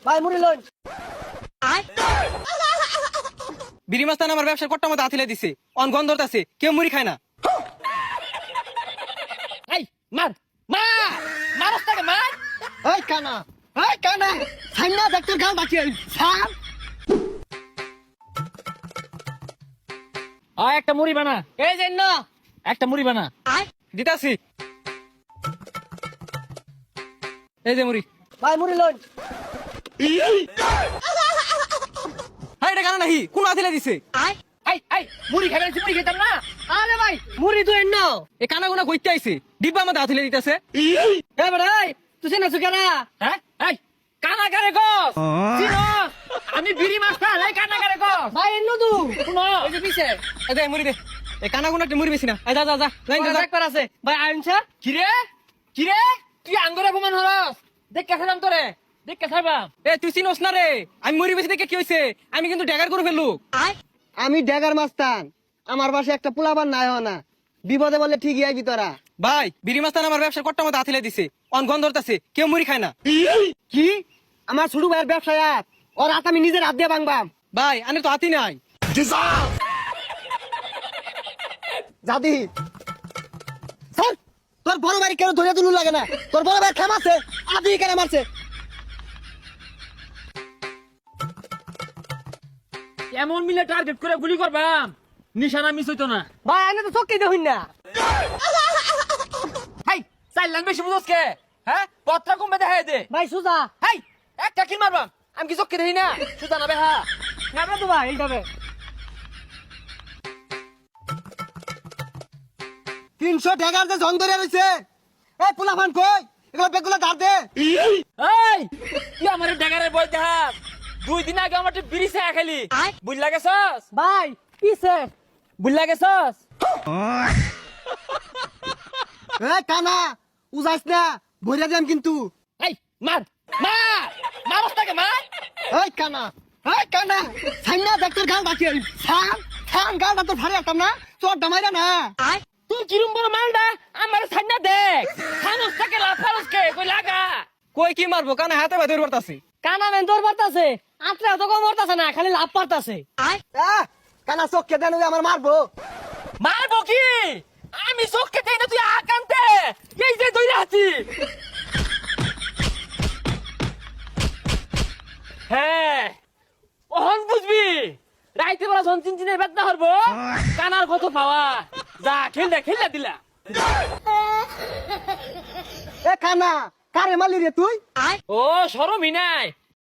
ভাই মুড়ি লইন। বিড়ি মাস্তান আমার ব্যবসার কট্টা মতো আথিলে দিছে, অন গন্ধ আছে, কেউ মুড়ি খায় না। এই মার মার মারস তাকে মার। এই কানা সাইনা ডাক্তার গাল বাকি সাম। একটা মুড়ি বানা, এই যে না একটা মুড়ি বানা। দিতাছি, এই যে মুড়ি। ভাই মুড়ি লইন। হ্যাঁ এটা কেন নাহি, কোন আথিলে দিছে? এই মুড়ি খাবেন, মুড়ি খেতাম না। আরে ভাই মুড়ি তো এন্ন। এ কানা গুনা কইতে আইছে, ডিব্বা আমাদের আথিলে দিতেছে। এ ভাই তুই চেনা সুকেনা? হ্যাঁ এই কানাকারে গস চিনো, আমি বিড়ি মাস্টার। এই কানাকারে গস ভাই এন্ন তু শুনো, ওই যে পিছে এই দে মুড়ি দে, এ কানা গুনা মুড়ি বেশি না। এই যা যা যা, লাইন যা, যা। একবার আছে ভাই আইনছা। কিরে কিরে তুই আঙ্গুরে প্রমাণ হরস। দেখ কেসালাম তোরে, দেখ কেসাইবা। এ তুই চিনোস না রে, আমি মুড়ি বেশি দেখে কি হইছে, আমি কিন্তু ড্যাগার করে ফেললু। আমি ড্যাগার মাস্তান, আমার পাশে একটা পোলাবার নাই হয় না, বিপদে বলে ঠিকই আইবি তোরা। ভাই বিড়ি মাস্তান আমার ব্যবসার কট্টা মতো আথিলে দিছে, অন গন্ধ আছে, কেউ মুড়ি খায় না। কি আমার ছোট ভাইয়ের ব্যবসায় ওর হাত আমি নিজের হাত দিয়ে ভাঙবাম। ভাই আনে তো হাতি নাই। জাদি স্যার, তোর বড় ভাই কেন ধরে তুলু লাগে না? তোর বড় ভাই খেমাছে, আদি কেন মারছে? এমন মিলে টার্গেট করে গুলি করবাম, নিশানা মিস হইতো না। ভাই আনে তো চোখই দেখুন না। হাই চাইলাম বেশি বুঝোস কে? হ্যাঁ পত্রা কমবে দেখাই দে। ভাই সুজা হাই একটা কিল মারবাম, আমি কি চক্কে দেখি না? সুজা না বেহা। না তো ভাই এইভাবে 300 টাকার যে জং ধরে রয়েছে। এই পোলাপান কই, এগুলো বেগুলো ধার দে। এই তুই আমার ড্যাগারের বই দেখাস। 2 দিন আগে আমার বিড়ি চা খালি, বুঝলা গেছস? ভাই পিছে বুঝলা গেছস? এই কানা উজাইস না, ভরিয়া দিলাম কিন্তু। এই মার মার মারস তাকে মার। এই কানা সাইনা ডাক্তার গাল বাকি সাম সাম গাল তো ভারে আতাম না, তোর ডামাইরা না। তুই কিরম বড় মালডা আমার সাইনা দেখ। খানস তাকে লাফারস কে কই লাগা। কই কি মারবো, কানা হাতে ভাই ধরে পড়তাছে। কানা মেন তোর পারতাছে, আত্রা তো কম মরতাছে না, খালি লাভ পারতাছে। কানা চোখকে দেন আমার মারবো। মারবো কি? আমি চোখকে দেই না, তুই আকান্তে এই যে দইরা আছি। হ্যাঁ ওহন বুঝবি, রাইতে বেলা যখন চিনচিনের বেদনা হরবো, কানার কত পাওয়া। যা খেললা দিলা। এ কানা কারে মারলি রে তুই? ও শরমই নাই,